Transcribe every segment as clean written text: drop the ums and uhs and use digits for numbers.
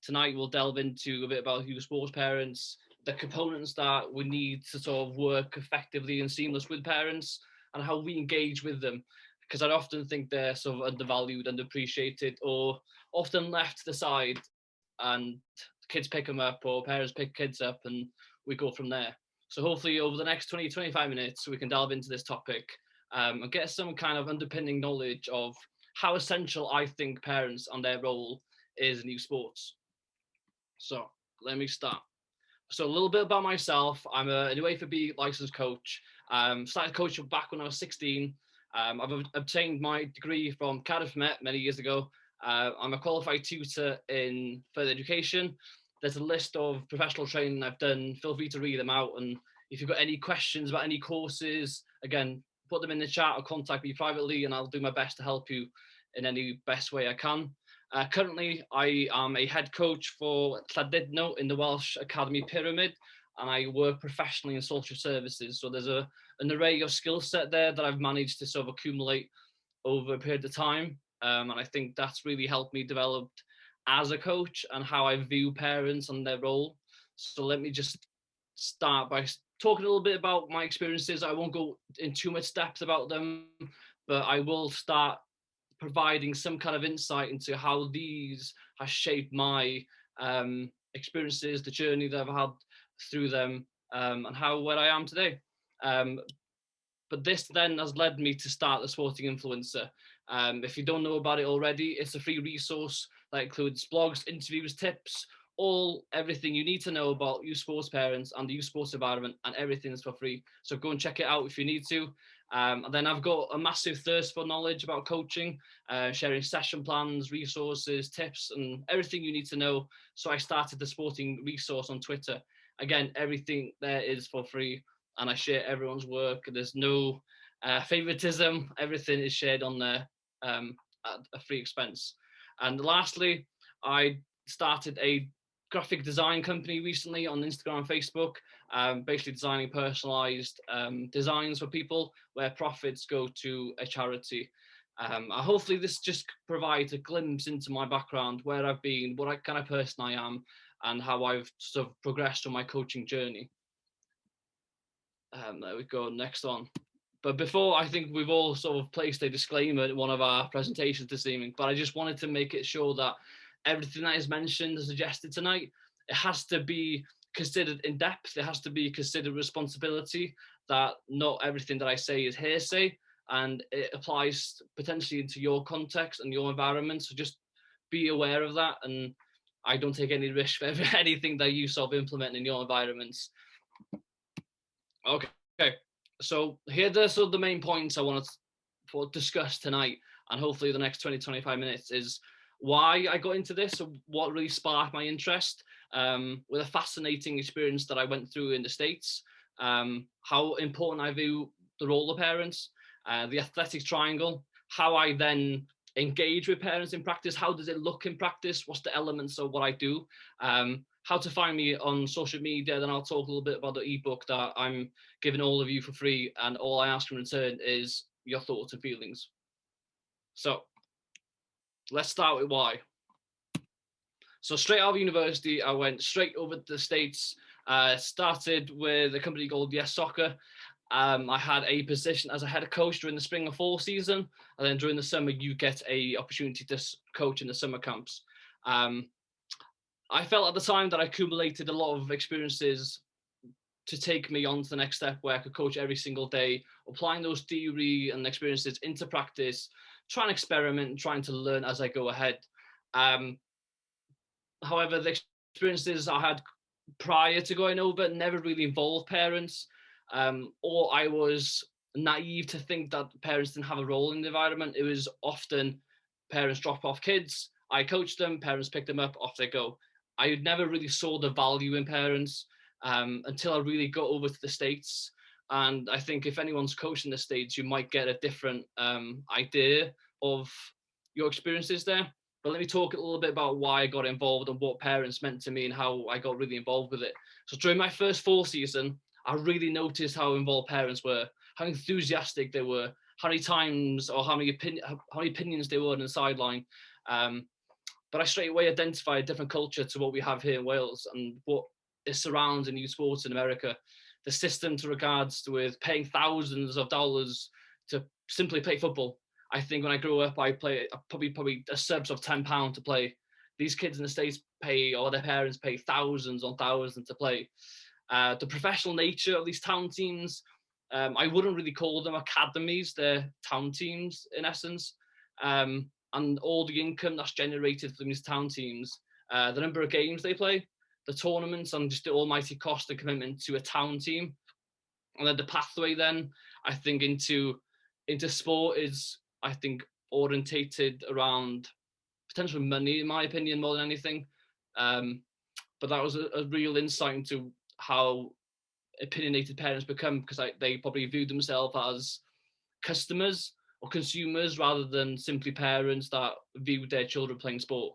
Tonight we'll delve into a bit about youth sports parents, the components that we need to sort of work effectively and seamless with parents, and how we engage with them. Because I often think they're sort of undervalued, underappreciated, or often left to the side, and kids pick them up or parents pick kids up, and we go from there. So hopefully over the next 20, 25 minutes, we can delve into this topic and get some kind of underpinning knowledge of how essential I think parents and their role is in youth sports. So let me start. So a little bit about myself. I'm an UEFA B licensed coach. Started coaching back when I was 16. I've obtained my degree from Cardiff Met many years ago. I'm a qualified tutor in further education. There's a list of professional training I've done. Feel free to read them out. And if you've got any questions about any courses, again, put them in the chat or contact me privately, and I'll do my best to help you in any best way I can. Currently, I am a head coach for Llandudno in the Welsh Academy Pyramid, and I work professionally in social services. So there's an array of skill set there that I've managed to sort of accumulate over a period of time. And I think that's really helped me develop as a coach and how I view parents and their role. So let me just start by talking a little bit about my experiences. I won't go in too much depth about them, but I will start providing some kind of insight into how these have shaped my experiences, the journey that I've had through them, and how where I am today. But this then has led me to start the Sporting Influencer. If you don't know about it already, it's a free resource that includes blogs, interviews, tips, everything you need to know about youth sports parents and the youth sports environment, and everything is for free. So go and check it out if you need to. And then I've got a massive thirst for knowledge about coaching, sharing session plans, resources, tips, and everything you need to know. So I started the Sporting resource on Twitter. Again, everything there is for free, and I share everyone's work. There's no favoritism. Everything is shared on there at a free expense. And lastly, I started a graphic design company recently on Instagram and Facebook, basically designing personalized designs for people where profits go to a charity. Hopefully this just provides a glimpse into my background, where I've been, what kind of person I am, and how I've sort of progressed on my coaching journey. There we go, next on. But before, I think we've all sort of placed a disclaimer in one of our presentations this evening, but I just wanted to make it sure that everything that is mentioned and suggested tonight, it has to be considered in depth. It has to be considered responsibility, that not everything that I say is hearsay, and it applies potentially into your context and your environment. So just be aware of that, and I don't take any risk for anything that you sort of implement in your environments. Okay, so here are sort of the main points I want to discuss tonight, and hopefully the next 20-25 minutes is why I got into this, or what really sparked my interest, with a fascinating experience that I went through in the States, how important I view the role of parents, the athletic triangle, how I then engage with parents in practice, how does it look in practice, what's the elements of what I do, how to find me on social media. Then I'll talk a little bit about the ebook that I'm giving all of you for free, and all I ask in return is your thoughts and feelings. So let's start with why. So straight out of university, I went straight over to the States, started with a company called Yes Soccer. I had a position as a head coach during the spring and fall season, and then during the summer, you get a opportunity to coach in the summer camps. I felt at the time that I accumulated a lot of experiences to take me on to the next step, where I could coach every single day, applying those theory and experiences into practice, trying to experiment and trying to learn as I go ahead. However, the experiences I had prior to going over never really involved parents, or I was naive to think that parents didn't have a role in the environment. It was often parents drop off kids, I coach them, parents pick them up, off they go. I never really saw the value in parents until I really got over to the States. And I think if anyone's coaching the States, you might get a different idea of your experiences there. But let me talk a little bit about why I got involved and what parents meant to me and how I got really involved with it. So during my first fall season, I really noticed how involved parents were, how enthusiastic they were, how many times or how many opinions they were on the sideline. but I straight away identify a different culture to what we have here in Wales and what is surrounding youth sports in America. The system to regards to with paying thousands of dollars to simply play football. I think when I grew up, I play probably a subs of £10 to play. These kids in the States pay, or their parents pay thousands on thousands to play. The professional nature of these town teams, I wouldn't really call them academies, they're town teams in essence. And all the income that's generated from these town teams, the number of games they play, the tournaments, and just the almighty cost and commitment to a town team. And then the pathway then, I think, into sport is, I think, orientated around potential money, in my opinion, more than anything. But that was a real insight into how opinionated parents become, because they probably view themselves as customers or consumers rather than simply parents that viewed their children playing sport.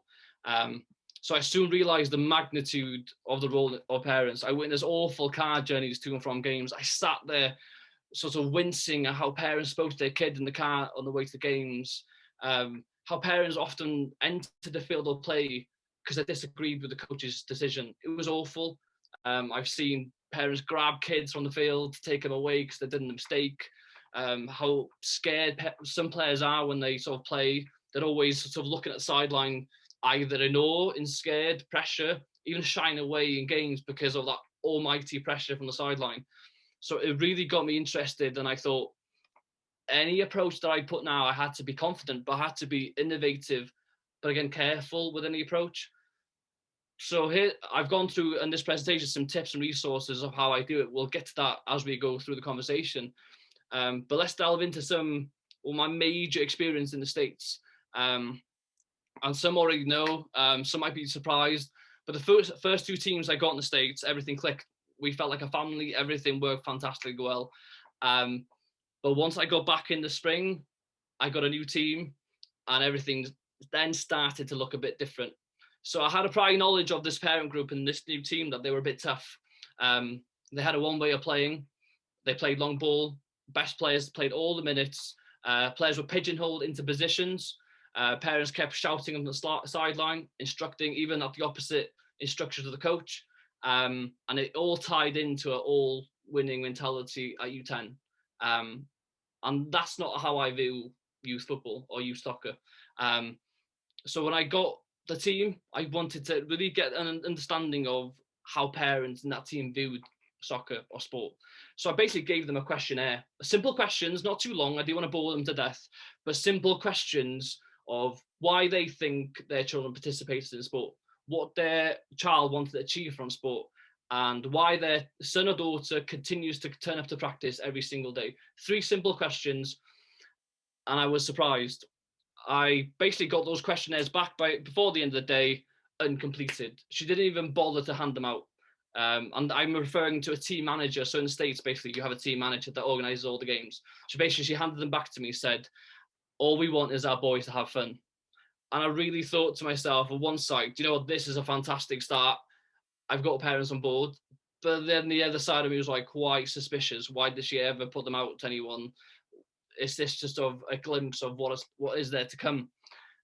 So I soon realised the magnitude of the role of parents. I witnessed awful car journeys to and from games. I sat there sort of wincing at how parents spoke to their kid in the car on the way to the games, how parents often entered the field or play because they disagreed with the coach's decision. It was awful. I've seen parents grab kids from the field to take them away because they did a mistake. How scared some players are when they sort of play. They're always sort of looking at the sideline, either in awe, in scared, pressure, even shying away in games because of that almighty pressure from the sideline. So it really got me interested, and I thought any approach that I put now, I had to be confident, but I had to be innovative, but again, careful with any approach. So here, I've gone through in this presentation some tips and resources of how I do it. We'll get to that as we go through the conversation. But let's delve into some of my major experience in the States. And some already know, some might be surprised. But the first two teams I got in the States, everything clicked. We felt like a family. Everything worked fantastically well. But once I got back in the spring, I got a new team, and everything then started to look a bit different. So I had a prior knowledge of this parent group and this new team that they were a bit tough. They had a one way of playing. They played long ball. Best players played all the minutes. Players were pigeonholed into positions. Parents kept shouting on the sideline, instructing even at the opposite instructions of the coach. And it all tied into an all-winning mentality at U10. And that's not how I view youth football or youth soccer. So when I got the team, I wanted to really get an understanding of how parents in that team viewed soccer or sport. So I basically gave them a questionnaire, simple questions, not too long. I do want to bore them to death, but simple questions of why they think their children participated in sport, what their child wanted to achieve from sport, and why their son or daughter continues to turn up to practice every single day. 3 simple questions, and I was surprised. I basically got those questionnaires back before the end of the day, uncompleted. She didn't even bother to hand them out. And I'm referring to a team manager. So in the States, basically, you have a team manager that organizes all the games. So basically, she handed them back to me, said, all we want is our boys to have fun. And I really thought to myself, on one side, you know what, this is a fantastic start. I've got parents on board. But then the other side of me was like quite suspicious. Why did she ever put them out to anyone? Is this just a glimpse of what is there to come?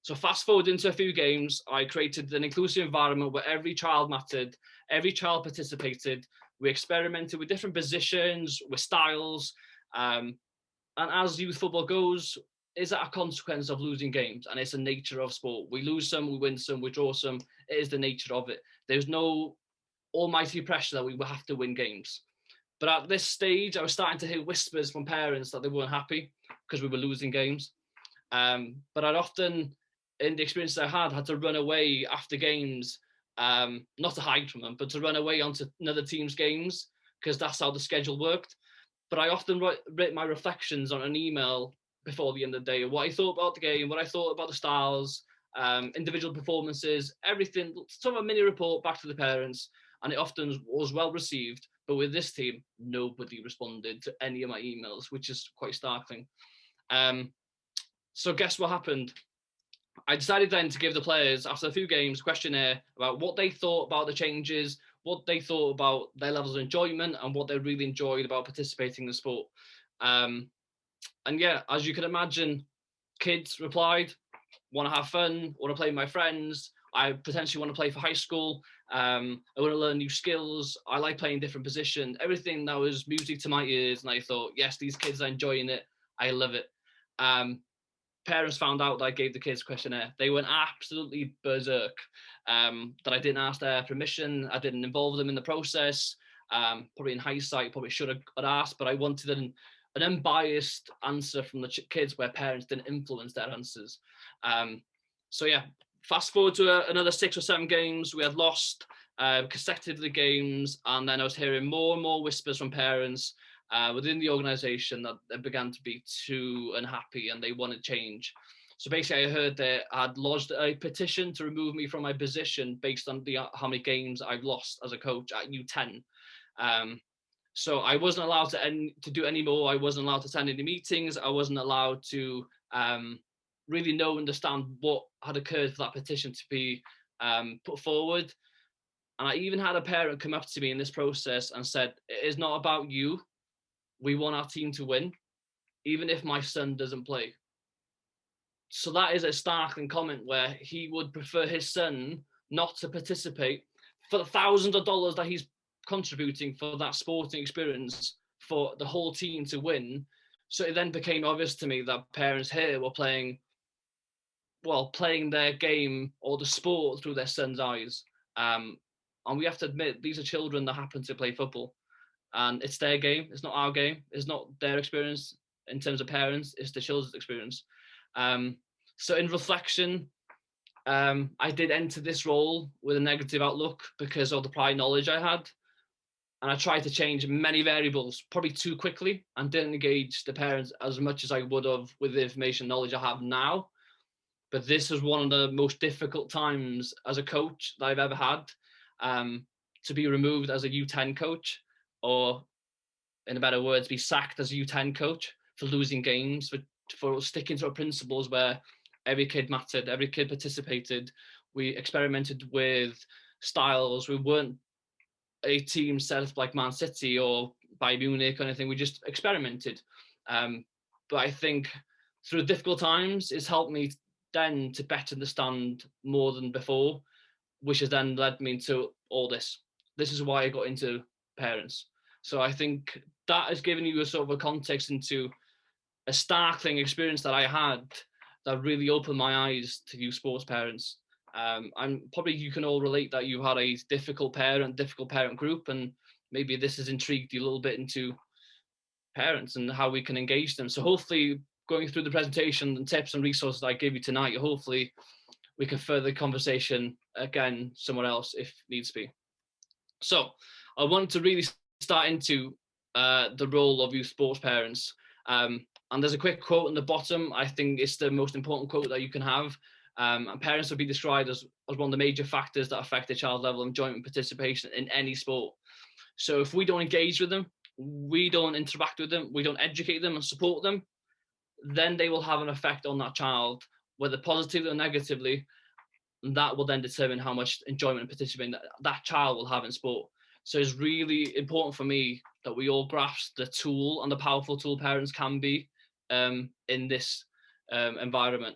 So fast forward into a few games, I created an inclusive environment where every child mattered, every child participated. We experimented with different positions, with styles. And as youth football goes, is that a consequence of losing games? And it's the nature of sport. We lose some, we win some, we draw some. It is the nature of it. There's no almighty pressure that we will have to win games. But at this stage, I was starting to hear whispers from parents that they weren't happy because we were losing games. But I'd often, in the experiences I had to run away after games, not to hide from them, but to run away onto another team's games, because that's how the schedule worked. But I often write my reflections on an email before the end of the day, what I thought about the game, what I thought about the styles, individual performances, everything, sort of a mini report back to the parents. And it often was well received. But with this team, nobody responded to any of my emails, which is quite startling. So guess what happened? I decided then to give the players, after a few games, a questionnaire about what they thought about the changes, what they thought about their levels of enjoyment, and what they really enjoyed about participating in the sport. And yeah, as you can imagine, kids replied, want to have fun, want to play with my friends. I potentially want to play for high school. I want to learn new skills. I like playing different positions. Everything that was music to my ears. And I thought, yes, these kids are enjoying it. I love it. Parents found out that I gave the kids questionnaire. They went absolutely berserk, that I didn't ask their permission. I didn't involve them in the process. Probably in hindsight, probably should have asked, but I wanted an unbiased answer from the kids where parents didn't influence their answers. So yeah, fast forward to another 6 or 7 games. We had lost consecutively games, and then I was hearing more and more whispers from parents within the organisation that they began to be too unhappy and they wanted change. So basically, I heard they had lodged a petition to remove me from my position based on how many games I've lost as a coach at U10. So I wasn't allowed to do any more. I wasn't allowed to attend any meetings. I wasn't allowed to really understand what had occurred for that petition to be put forward. And I even had a parent come up to me in this process and said, "It is not about you. We want our team to win, even if my son doesn't play." So that is a startling comment where he would prefer his son not to participate for the thousands of dollars that he's contributing for that sporting experience for the whole team to win. So it then became obvious to me that parents here were playing their game or the sport through their son's eyes. And we have to admit, these are children that happen to play football. And it's their game. It's not our game. It's not their experience in terms of parents. It's the children's experience. So in reflection, I did enter this role with a negative outlook because of the prior knowledge I had. And I tried to change many variables probably too quickly and didn't engage the parents as much as I would have with the information knowledge I have now. But this was one of the most difficult times as a coach that I've ever had, to be removed as a U10 coach, or in a better words, be sacked as a U10 coach for losing games, for sticking to our principles where every kid mattered, every kid participated. We experimented with styles. We weren't a team set up like Man City or Bayern Munich or anything. We just experimented. But I think through difficult times, it's helped me then to better understand more than before, which has then led me into all this. This is why I got into parents. So I think that has given you a sort of a context into a startling experience that I had that really opened my eyes to you sports parents. And probably you can all relate that you had a difficult parent group, and maybe this has intrigued you a little bit into parents and how we can engage them. So hopefully going through the presentation and tips and resources I gave you tonight, hopefully we can further the conversation again somewhere else if needs be. So I want to really start into the role of youth sports parents. And there's a quick quote on the bottom. I think it's the most important quote that you can have. And parents would be described as one of the major factors that affect a child's level of enjoyment and participation in any sport. So if we don't engage with them, we don't interact with them, we don't educate them and support them, then they will have an effect on that child, whether positively or negatively. And that will then determine how much enjoyment and participation that child will have in sport. So it's really important for me that we all grasp the tool and the powerful tool parents can be in this environment.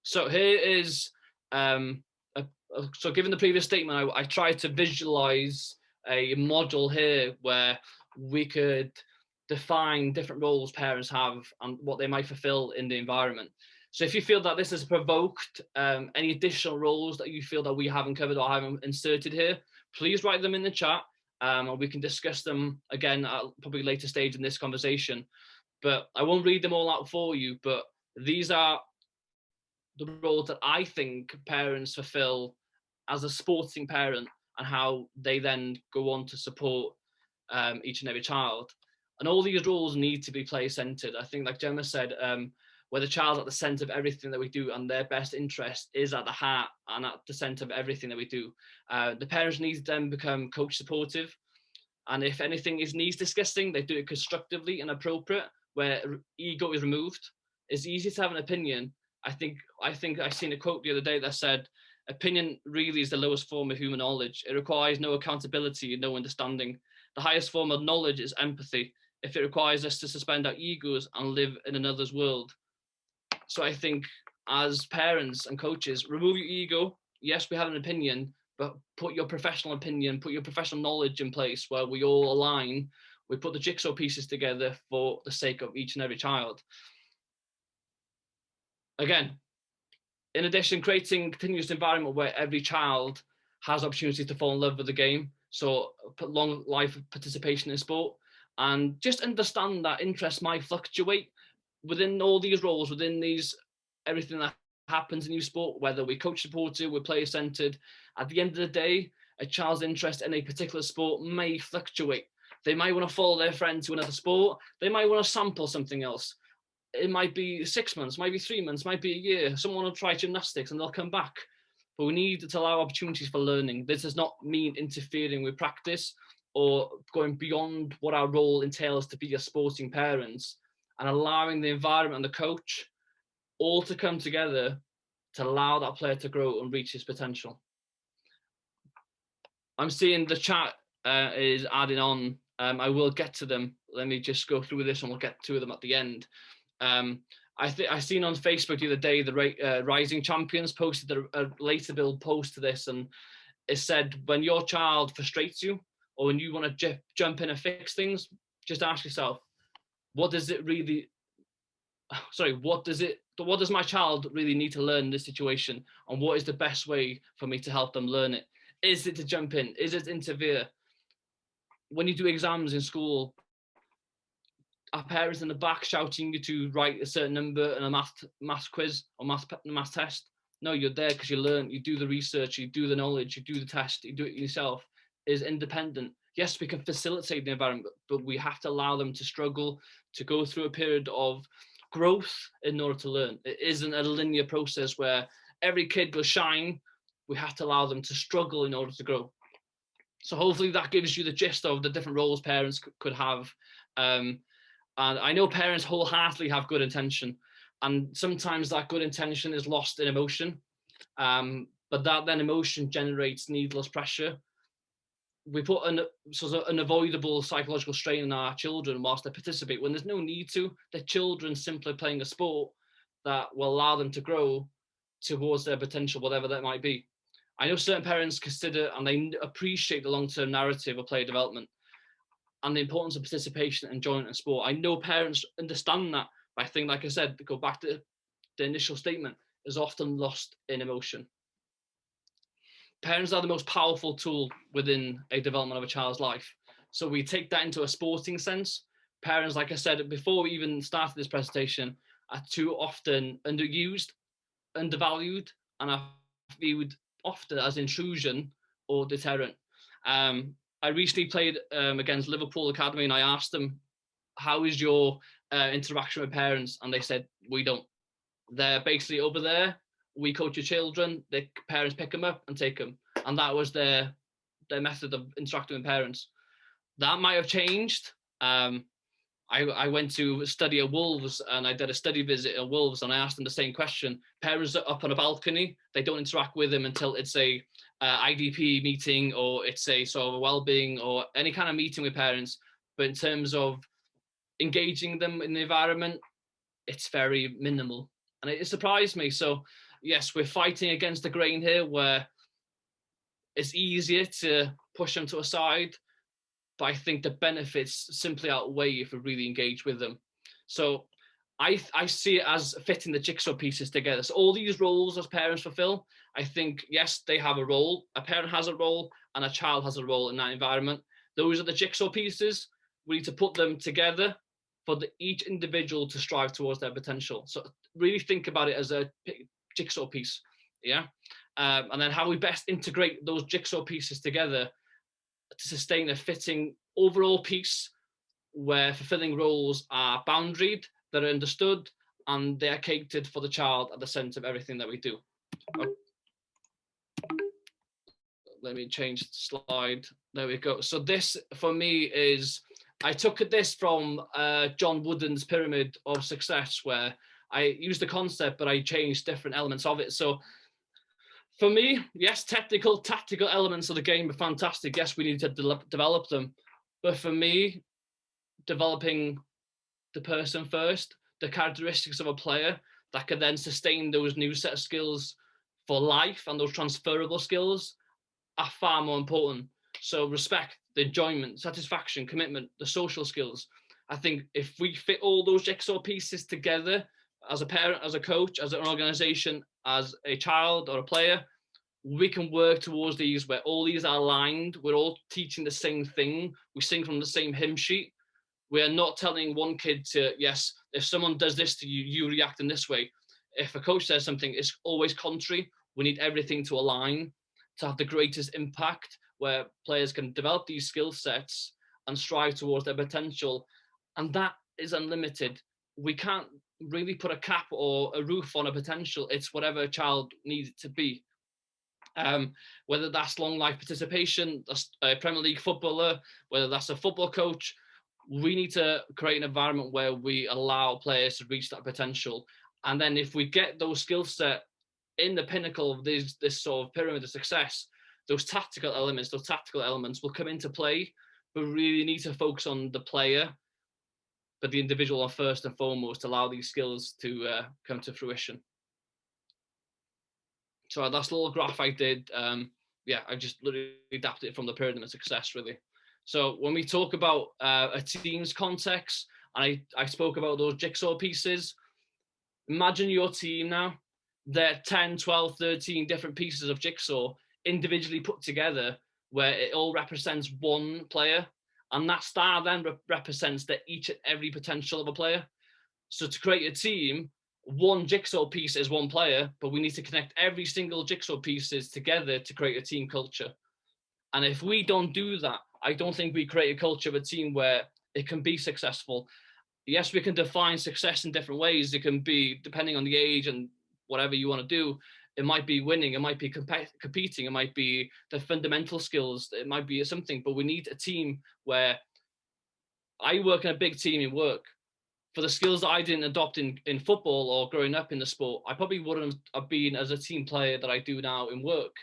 So here is, so given the previous statement, I tried to visualize a model here where we could define different roles parents have and what they might fulfill in the environment. So if you feel that this has provoked any additional roles that you feel that we haven't covered or haven't inserted here, please write them in the chat, and we can discuss them again at probably a later stage in this conversation. But I won't read them all out for you, but these are the roles that I think parents fulfill as a sporting parent and how they then go on to support each and every child. And all these roles need to be play-centered. I think, like Gemma said, where the child's at the center of everything that we do and their best interest is at the heart and at the center of everything that we do. The parents need to then become coach supportive. And if anything is needs discussing, they do it constructively and appropriate, where ego is removed. It's easy to have an opinion. I think I seen a quote the other day that said, opinion really is the lowest form of human knowledge. It requires no accountability and no understanding. The highest form of knowledge is empathy. If it requires us to suspend our egos and live in another's world. So I think as parents and coaches, remove your ego. yes, we have an opinion, but put your professional opinion, put your professional knowledge in place where we all align. We put the jigsaw pieces together for the sake of each and every child. Again, in addition, creating a continuous environment where every child has opportunity to fall in love with the game. So long life of participation in sport, and just understand that interest might fluctuate within all these roles, within these, everything that happens in youth sport, whether we coach supported, we're player centered. At the end of the day, a child's interest in a particular sport may fluctuate. They might want to follow their friend to another sport. They might want to sample something else. It might be 6 months, might be 3 months, might be a year. Someone will try gymnastics and they'll come back. But we need to allow opportunities for learning. This does not mean interfering with practice or going beyond what our role entails to be a sporting parents, and allowing the environment and the coach all to come together to allow that player to grow and reach his potential. I'm seeing the chat is adding on. I will get to them. Let me just go through this and we'll get to them at the end. I seen on Facebook the other day, the Rising Champions posted a later build post to this, and it said, when your child frustrates you or when you want to jump in and fix things, just ask yourself, what does my child really need to learn in this situation, and what is the best way for me to help them learn it? Is it to jump in? Is it to interfere? When you do exams in school, are parents in the back shouting you to write a certain number in a math quiz or math test? No, you're there because you learn, you do the research, you do the knowledge, you do the test, you do it yourself. Is independent. Yes, we can facilitate the environment, but we have to allow them to struggle, to go through a period of growth in order to learn. It isn't a linear process where every kid will shine. We have to allow them to struggle in order to grow. So hopefully that gives you the gist of the different roles parents could have. And I know parents wholeheartedly have good intention, and sometimes that good intention is lost in emotion. But that then emotion generates needless pressure. We put an avoidable psychological strain on our children whilst they participate when there's no need to. They're children simply playing a sport that will allow them to grow towards their potential, whatever that might be. I know certain parents consider and they appreciate the long-term narrative of player development and the importance of participation and enjoyment in sport. I know parents understand that, but I think, like I said, to go back to the initial statement, is often lost in emotion. Parents are the most powerful tool within a development of a child's life. So we take that into a sporting sense. Parents, like I said, before we even started this presentation, are too often underused, undervalued, and are viewed often as intrusion or deterrent. I recently played against Liverpool Academy, and I asked them, how is your interaction with parents? And they said, we don't. They're basically over there. We coach your children. The parents pick them up and take them. And that was their method of interacting with parents. That might have changed. I went to study at Wolves, and I did a study visit at Wolves, and I asked them the same question. Parents are up on a balcony. They don't interact with them until it's a IDP meeting, or it's a sort of a well-being or any kind of meeting with parents. But in terms of engaging them in the environment, it's very minimal. And it surprised me. So yes, we're fighting against the grain here where it's easier to push them to a side, but I think the benefits simply outweigh if we really engage with them. So I see it as fitting the jigsaw pieces together. So all these roles as parents fulfill, I think, yes, they have a role. A parent has a role and a child has a role in that environment. Those are the jigsaw pieces. We need to put them together for each individual to strive towards their potential. So really think about it as a jigsaw piece, yeah? And then how we best integrate those jigsaw pieces together to sustain a fitting overall piece where fulfilling roles are boundaried, that are understood, and they're catered for the child at the centre of everything that we do. Oh. Let me change the slide. There we go. So this, for me, is, I took this from John Wooden's Pyramid of Success, where I used the concept, but I changed different elements of it. So for me, yes, tactical elements of the game are fantastic. Yes, we need to develop them. But for me, developing the person first, the characteristics of a player that can then sustain those new set of skills for life, and those transferable skills are far more important. So respect, the enjoyment, satisfaction, commitment, the social skills. I think if we fit all those jigsaw pieces together as a parent, as a coach, as an organization, as a child or a player, we can work towards these where all these are aligned. We're all teaching the same thing. We sing from the same hymn sheet. We are not telling one kid to, yes, if someone does this to you, you react in this way. If a coach says something, it's always contrary. We need everything to align to have the greatest impact, where players can develop these skill sets and strive towards their potential. And that is unlimited. We can't really put a cap or a roof on a potential. It's whatever a child needs it to be. Whether that's long life participation, that's a Premier League footballer, whether that's a football coach, we need to create an environment where we allow players to reach that potential. And then if we get those skill set in the pinnacle of this sort of pyramid of success, those tactical elements will come into play. But we really need to focus on the player, but the individual first and foremost, to allow these skills to come to fruition. So that's the little graph I did. I just literally adapted it from the pyramid of success, really. So when we talk about a team's context, I spoke about those jigsaw pieces. Imagine your team now. They're 10, 12, 13 different pieces of jigsaw individually put together, where it all represents one player. And that star then represents each and every potential of a player. So to create a team, one jigsaw piece is one player, but we need to connect every single jigsaw pieces together to create a team culture. And if we don't do that, I don't think we create a culture of a team where it can be successful. Yes, we can define success in different ways. It can be, depending on the age and whatever you want to do, it might be winning, it might be competing, it might be the fundamental skills, it might be something, but we need a team where I work in a big team in work. For the skills that I didn't adopt in football or growing up in the sport, I probably wouldn't have been as a team player that I do now in work.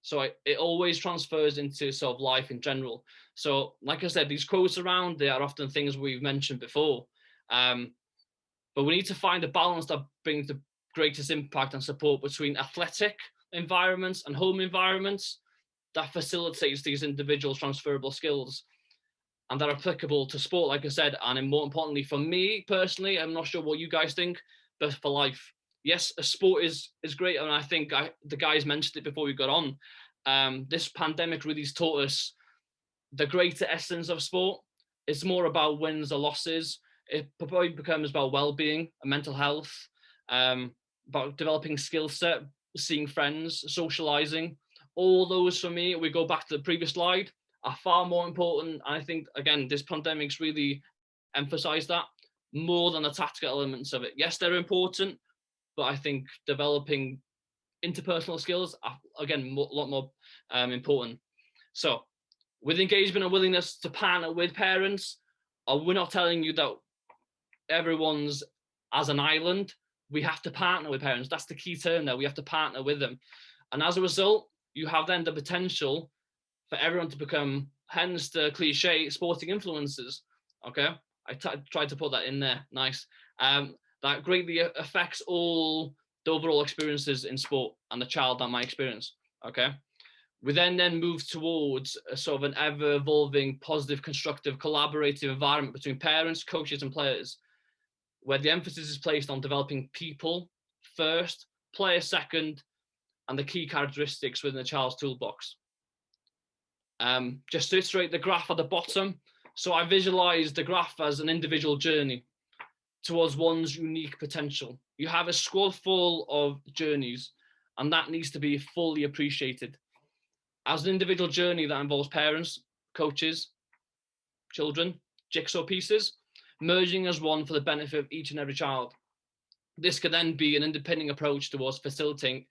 So it always transfers into sort of life in general. So like I said, these quotes around, they are often things we've mentioned before. But we need to find a balance that brings the greatest impact and support between athletic environments and home environments that facilitates these individual transferable skills and that are applicable to sport, like I said, and more importantly, for me personally, I'm not sure what you guys think, but for life. Yes, a sport is great, and I think the guys mentioned it before we got on. This pandemic really has taught us the greater essence of sport. It's more about wins or losses. It probably becomes about well-being and mental health, about developing skill set, seeing friends, socializing. All those, for me, we go back to the previous slide, are far more important. And I think, again, this pandemic's really emphasized that more than the tactical elements of it. Yes, they're important, but I think developing interpersonal skills are, again, a lot more important. So with engagement and willingness to partner with parents, we're not telling you that everyone's as an island. We have to partner with parents. That's the key term there. We have to partner with them. And as a result, you have then the potential for everyone to become, hence the cliche, sporting influencers. Okay, I tried to put that in there. Nice. That greatly affects all the overall experiences in sport and the child that might experience. Okay. We then move towards a sort of an ever-evolving, positive, constructive, collaborative environment between parents, coaches, and players, where the emphasis is placed on developing people first, players second, and the key characteristics within the child's toolbox. Just to illustrate the graph at the bottom, so I visualize the graph as an individual journey towards one's unique potential. You have a squad full of journeys, and that needs to be fully appreciated. As an individual journey that involves parents, coaches, children, jigsaw pieces, merging as one for the benefit of each and every child. This could then be an underpinning approach towards facilitating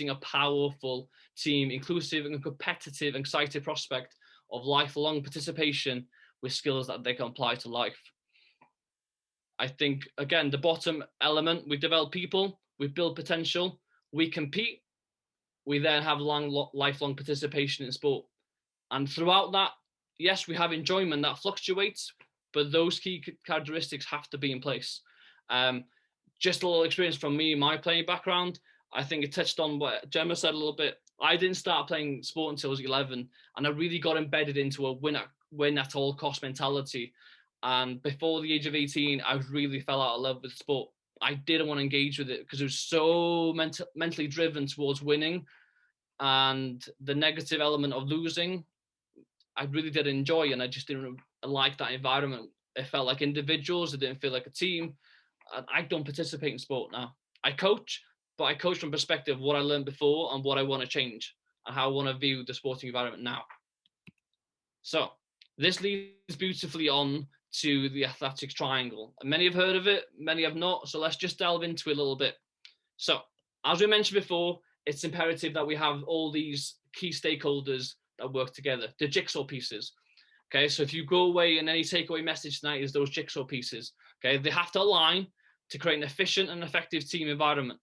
a powerful team, inclusive and competitive, excited prospect of lifelong participation with skills that they can apply to life. I think, again, the bottom element, we develop people, we build potential, we compete, we then have lifelong participation in sport. And throughout that, yes, we have enjoyment that fluctuates, but those key characteristics have to be in place. Just a little experience from me, my playing background, I think it touched on what Gemma said a little bit. I didn't start playing sport until I was 11, and I really got embedded into a win at all cost mentality. And before the age of 18, I really fell out of love with sport. I didn't want to engage with it because it was so mentally driven towards winning, and the negative element of losing, I really did enjoy, and I just didn't like that environment. It felt like individuals. It didn't feel like a team. And I don't participate in sport now. I coach, but I coach from perspective of what I learned before and what I want to change and how I want to view the sporting environment now. So this leads beautifully on to the athletics triangle. And many have heard of it, many have not. So let's just delve into it a little bit. So as we mentioned before, it's imperative that we have all these key stakeholders that work together, the jigsaw pieces. Okay, so if you go away and any takeaway message tonight is those jigsaw pieces. Okay, they have to align to create an efficient and effective team environment.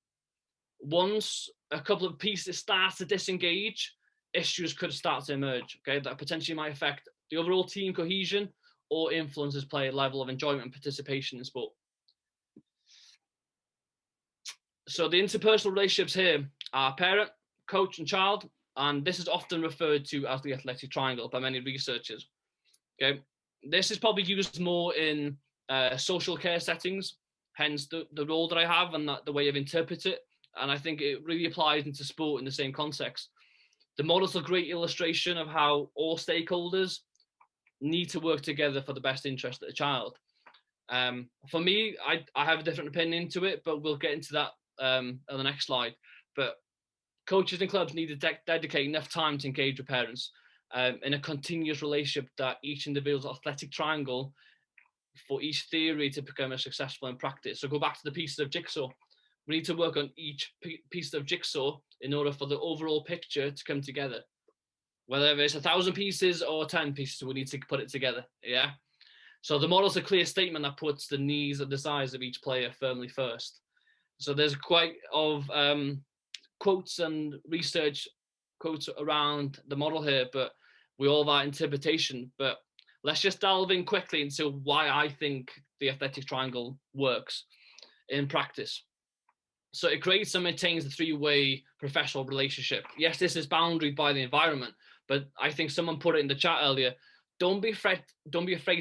Once a couple of pieces start to disengage, issues could start to emerge. Okay, that potentially might affect the overall team cohesion or influences player level of enjoyment and participation in sport. So the interpersonal relationships here are parent, coach, and child, and this is often referred to as the athletic triangle by many researchers. Okay, this is probably used more in social care settings, hence the role that I have and the way I've interpreted it. And I think it really applies into sport in the same context. The model's a great illustration of how all stakeholders need to work together for the best interest of the child. For me, I have a different opinion to it, but we'll get into that on the next slide. But coaches and clubs need to dedicate enough time to engage with parents in a continuous relationship that each individual's athletic triangle for each theory to become a successful in practice. So go back to the pieces of jigsaw. We need to work on each piece of jigsaw in order for the overall picture to come together. Whether it's 1,000 pieces or 10 pieces, we need to put it together. Yeah. So the model's a clear statement that puts the needs and desires of each player firmly first. So there's quite of quotes and research quotes around the model here, but we all have our interpretation. But let's just delve in quickly into why I think the athletic triangle works in practice. So it creates and maintains the three-way professional relationship. Yes, this is boundaried by the environment, but I think someone put it in the chat earlier. Don't be afraid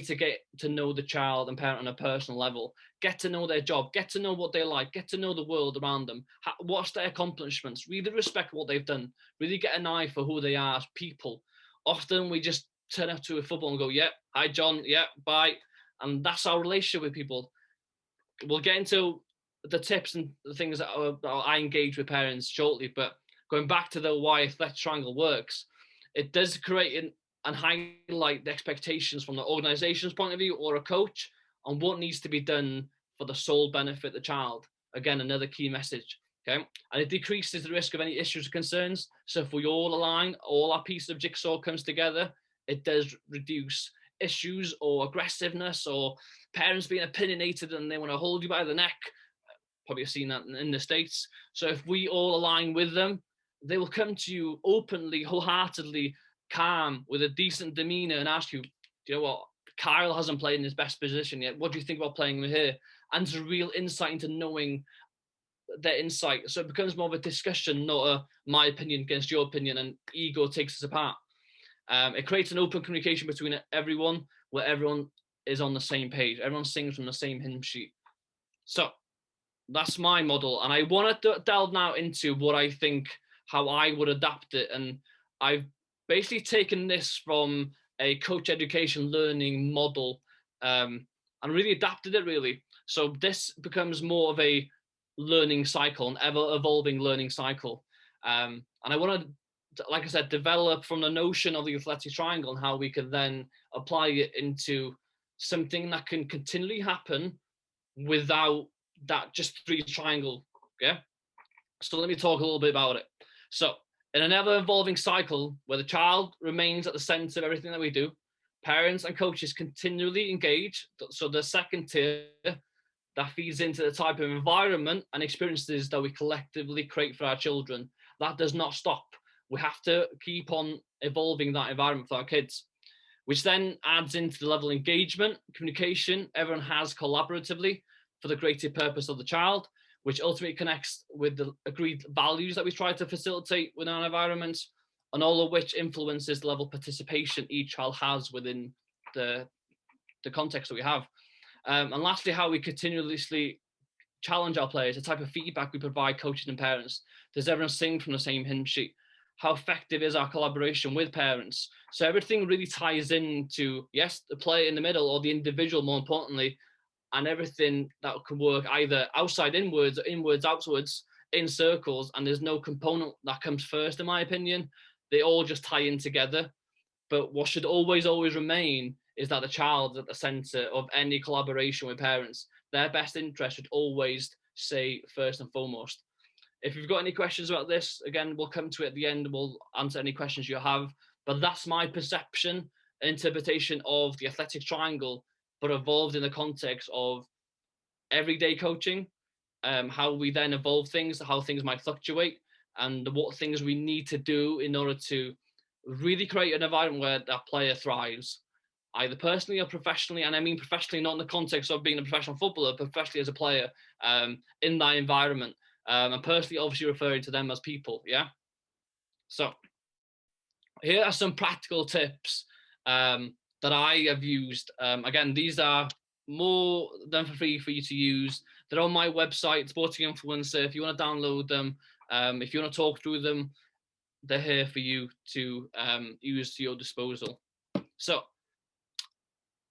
to get to know the child and parent on a personal level. Get to know their job. Get to know what they like. Get to know the world around them. What's their accomplishments? Really respect what they've done. Really get an eye for who they are as people. Often we just turn up to a football and go, yeah, hi, John. Yeah, bye. And that's our relationship with people. We'll get into the tips and the things that I engage with parents shortly, but going back to the why athletic triangle works, it does create and highlight the expectations from the organization's point of view or a coach on what needs to be done for the sole benefit of the child. Again, another key message. Okay, and it decreases the risk of any issues or concerns. So if we all align, all our pieces of jigsaw comes together, it does reduce issues or aggressiveness or parents being opinionated and they want to hold you by the neck. Probably seen that in the States. So if we all align with them, they will come to you openly, wholeheartedly, calm, with a decent demeanor and ask you, do you know what, Kyle hasn't played in his best position yet. What do you think about playing with here? And it's a real insight into knowing their insight. So it becomes more of a discussion, not my opinion against your opinion, and ego takes us apart. It creates an open communication between everyone where everyone is on the same page. Everyone sings from the same hymn sheet. So that's my model. And I want to delve now into what I think, how I would adapt it. And I've basically taken this from a coach education learning model and really adapted it really. So this becomes more of a learning cycle, an ever evolving learning cycle. And I want to, like I said, develop from the notion of the athletic triangle and how we can then apply it into something that can continually happen without that just three triangle. Okay, so let me talk a little bit about it. So in an ever evolving cycle where the child remains at the center of everything that we do, parents and coaches continually engage. So the second tier that feeds into the type of environment and experiences that we collectively create for our children. That does not stop. We have to keep on evolving that environment for our kids, which then adds into the level of engagement, communication everyone has collaboratively for the greater purpose of the child, which ultimately connects with the agreed values that we try to facilitate within our environment, and all of which influences the level of participation each child has within the context that we have. And lastly, how we continuously challenge our players, the type of feedback we provide coaches and parents. Does everyone sing from the same hymn sheet? How effective is our collaboration with parents? So everything really ties into, yes, the player in the middle or the individual, more importantly, and everything that can work either outside inwards or inwards outwards in circles. And there's no component that comes first, in my opinion. They all just tie in together. But what should always remain is that the child at the center of any collaboration with parents. Their best interest should always say first and foremost. If you've got any questions about this, again, we'll come to it at the end. We'll answer any questions you have. But that's my perception and interpretation of the athletic triangle, but evolved in the context of everyday coaching, how we then evolve things, how things might fluctuate, and what things we need to do in order to really create an environment where that player thrives, either personally or professionally. And I mean professionally, not in the context of being a professional footballer, but professionally as a player in that environment. And personally, obviously referring to them as people, yeah? So here are some practical tips that I have used. Again, these are more than for free for you to use. They're on my website, Sporting Influencer. If you want to download them, if you want to talk through them, they're here for you to use to your disposal. So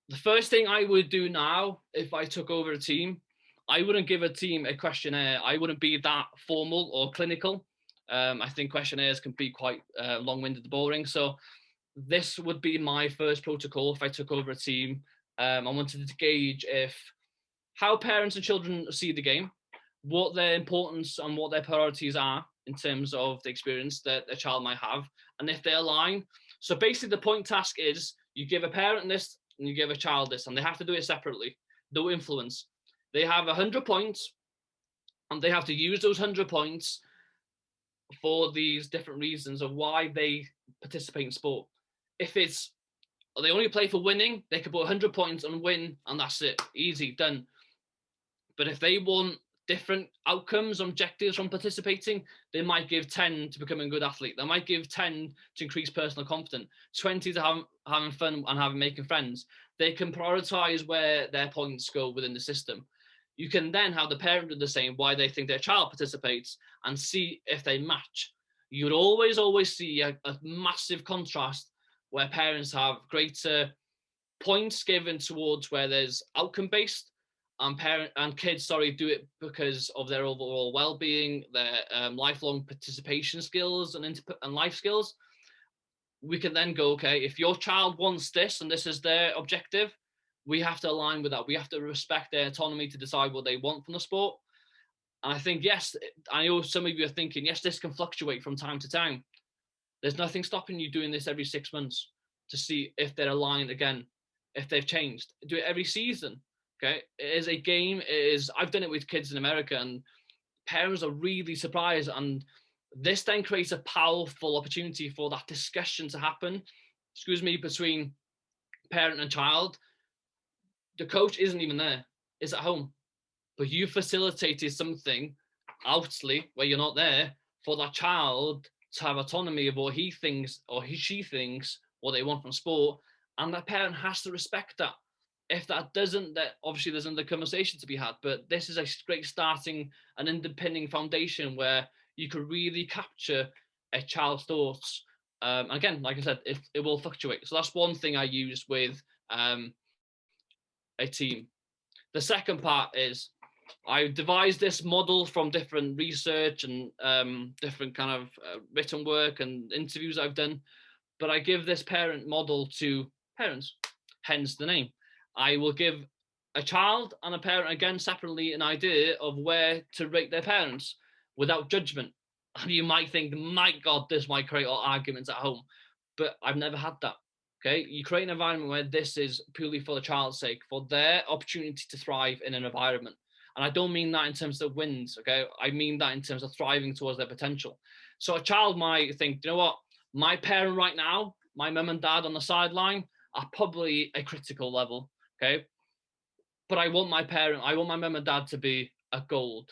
the first thing I would do now, if I took over a team, I wouldn't give a team a questionnaire. I wouldn't be that formal or clinical. I think questionnaires can be quite long-winded and boring. So this would be my first protocol if I took over a team. I wanted to gauge how parents and children see the game, what their importance and what their priorities are in terms of the experience that a child might have, and if they align. So basically the point task is you give a parent this and you give a child this, and they have to do it separately. No influence. They have 100 points and they have to use those 100 points for these different reasons of why they participate in sport. If it's they only play for winning, they could put 100 points and win, and that's it. Easy, done. But if they want different outcomes, objectives from participating, they might give 10 to becoming a good athlete. They might give 10 to increase personal confidence, 20 to having fun and making friends. They can prioritize where their points go within the system. You can then have the parent do the same, why they think their child participates, and see if they match. You'd always see a massive contrast where parents have greater points given towards where there's outcome-based, and kids do it because of their overall well-being, their lifelong participation skills and life skills. We can then go, okay, if your child wants this and this is their objective, we have to align with that. We have to respect their autonomy to decide what they want from the sport. And I think, yes, I know some of you are thinking, yes, this can fluctuate from time to time. There's nothing stopping you doing this every 6 months to see if they're aligned again, if they've changed. Do it every season. Okay, it is a game. I've done it with kids in America, and parents are really surprised. And this then creates a powerful opportunity for that discussion to happen, between parent and child. The coach isn't even there; it's at home, but you facilitated something outly where you're not there for that child to have autonomy of what he thinks or she thinks what they want from sport, and that parent has to respect that. If that doesn't, that obviously there's another conversation to be had, but this is a great starting and underpinning foundation where you could really capture a child's thoughts. Again, like I said, it will fluctuate. So that's one thing I use with a team. The second part is I devised this model from different research and different kind of written work and interviews I've done, but I give this parent model to parents, hence the name. I will give a child and a parent, again, separately, an idea of where to rate their parents without judgment. And you might think, my God, this might create arguments at home. But I've never had that. Okay, you create an environment where this is purely for the child's sake, for their opportunity to thrive in an environment. And I don't mean that in terms of wins, okay? I mean that in terms of thriving towards their potential. So a child might think, you know what, my parent right now, my mum and dad on the sideline are probably a critical level, okay? But I want my mum and dad to be a gold.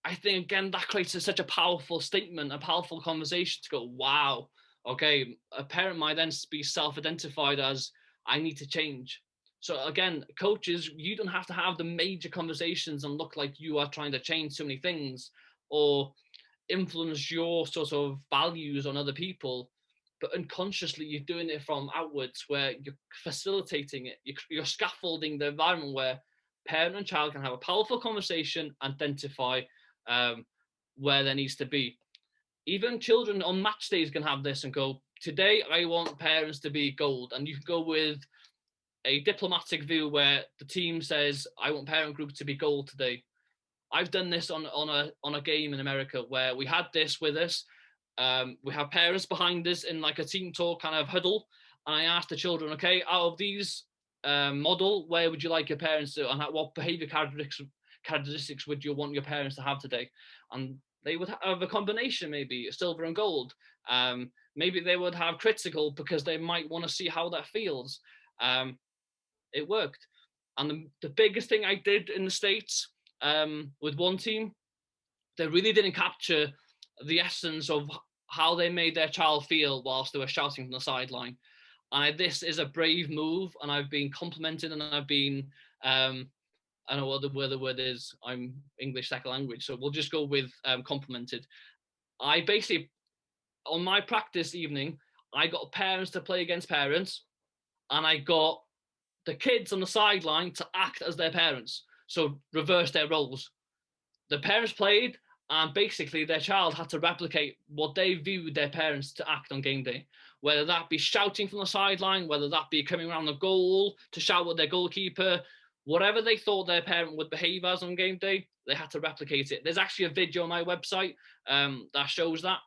I think, again, that creates such a powerful statement, a powerful conversation to go, wow, okay, a parent might then be self-identified as, I need to change. So again, coaches, you don't have to have the major conversations and look like you are trying to change so many things or influence your sort of values on other people, but unconsciously you're doing it from outwards, where you're facilitating it, you're scaffolding the environment where parent and child can have a powerful conversation, identify where there needs to be. Even children on match days can have this and go, today I want parents to be gold. And you can go with a diplomatic view where the team says, I want parent group to be gold today. I've done this on a game in America where we had this with us. We have parents behind us in like a team talk kind of huddle. And I asked the children, okay, out of these model, where would you like your parents to, and what behavior characteristics would you want your parents to have today? And they would have a combination, maybe silver and gold. Maybe they would have critical because they might want to see how that feels. It worked. And the biggest thing I did in the States with one team, they really didn't capture the essence of how they made their child feel whilst they were shouting from the sideline. And this is a brave move, and I've been complimented, and I've been, I don't know what the word is. I'm English second language, so we'll just go with complimented. I basically, on my practice evening, I got parents to play against parents, and I got the kids on the sideline to act as their parents. So reverse their roles. The parents played, and basically their child had to replicate what they viewed their parents to act on game day. Whether that be shouting from the sideline, whether that be coming around the goal to shout at their goalkeeper, whatever they thought their parent would behave as on game day, they had to replicate it. There's actually a video on my website that shows that.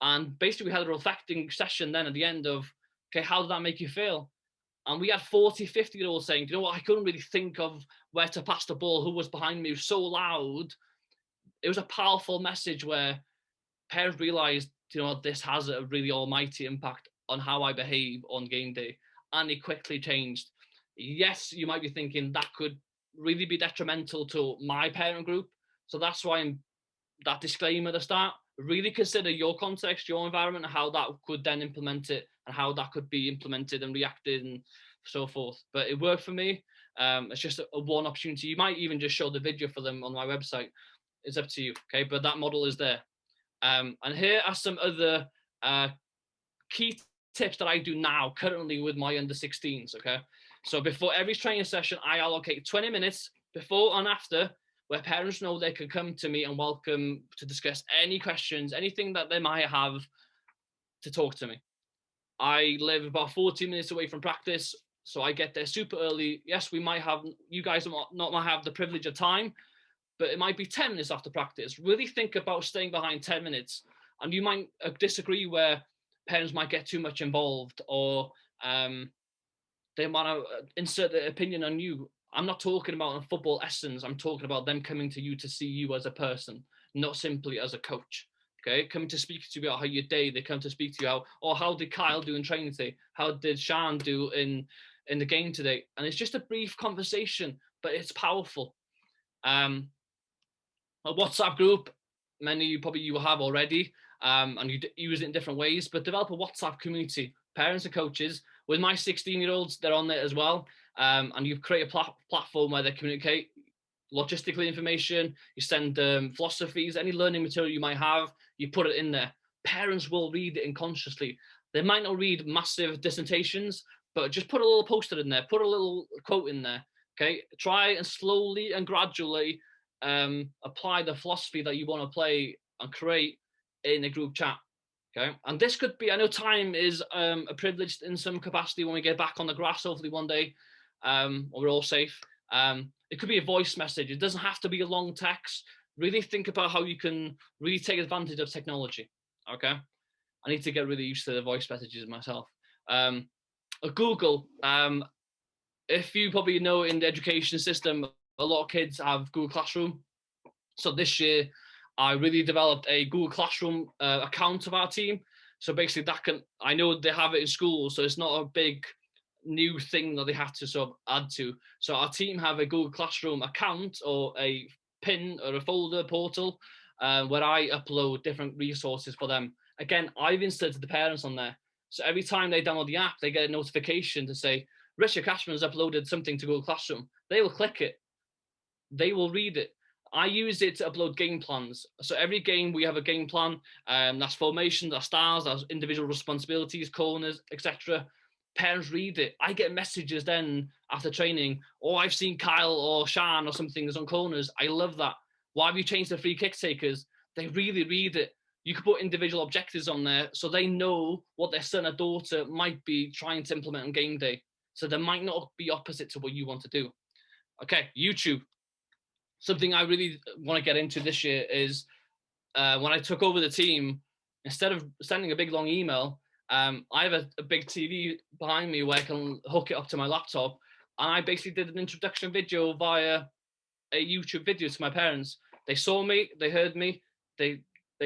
And basically we had a reflecting session then at the end of, okay, how did that make you feel? And we had 40, 50-year-olds saying, you know what, I couldn't really think of where to pass the ball, who was behind me, it was so loud. It was a powerful message where parents realized, you know, this has a really almighty impact on how I behave on game day. And it quickly changed. Yes, you might be thinking that could really be detrimental to my parent group. So that's why I'm that disclaimer at the start. Really consider your context, your environment, and how that could then implement it, and how that could be implemented and reacted and so forth. But it worked for me. It's just a one opportunity. You might even just show the video for them on my website. It's up to you, okay? But that model is there. And here are some other key tips that I do now currently with my under 16s, okay? So before every training session, I allocate 20 minutes before and after where parents know they can come to me and welcome to discuss any questions, anything that they might have to talk to me. I live about 40 minutes away from practice, so I get there super early. Yes, we might have, you guys not might have the privilege of time, but it might be 10 minutes after practice. Really think about staying behind 10 minutes. And you might disagree where parents might get too much involved, or they want to insert their opinion on you. I'm not talking about a football essence. I'm talking about them coming to you to see you as a person, not simply as a coach. Okay, coming to speak to you about how your day. They come to speak to you how did Kyle do in training today? How did Sean do in the game today? And it's just a brief conversation, but it's powerful. A WhatsApp group, many you will have already, and you use it in different ways. But develop a WhatsApp community, parents and coaches. With my 16-year-olds, they're on there as well. And you create a platform where they communicate logistically information. You send philosophies, any learning material you might have, you put it in there. Parents will read it unconsciously. They might not read massive dissertations, but just put a little post-it in there, put a little quote in there. Okay, try and slowly and gradually apply the philosophy that you want to play and create in a group chat. Okay, and this could be, I know time is a privilege in some capacity when we get back on the grass, hopefully one day, or we're all safe. It could be a voice message. It doesn't have to be a long text. Really think about how you can really take advantage of technology. Okay, I need to get really used to the voice messages myself. Google, if you probably know, in the education system, a lot of kids have Google Classroom. So this year, I really developed a Google Classroom account of our team. So basically I know they have it in school, so it's not a big new thing that they have to sort of add to. So our team have a Google Classroom account, or a pin or a folder portal where I upload different resources for them. Again, I've inserted the parents on there. So every time they download the app, they get a notification to say, Richard Cashman has uploaded something to Google Classroom. They will click it. They will read it. I use it to upload game plans. So every game we have a game plan. That's formation, that's styles, that's individual responsibilities, corners, etc. Parents read it. I get messages then after training. Oh, I've seen Kyle or Shan or something is on corners. I love that. Why have you changed the free kick takers? They really read it. You could put individual objectives on there so they know what their son or daughter might be trying to implement on game day. So they might not be opposite to what you want to do. Okay, YouTube. Something I really want to get into this year is when I took over the team, instead of sending a big long email, I have a big TV behind me where I can hook it up to my laptop. And I basically did an introduction video via a YouTube video to my parents. They saw me, they heard me, they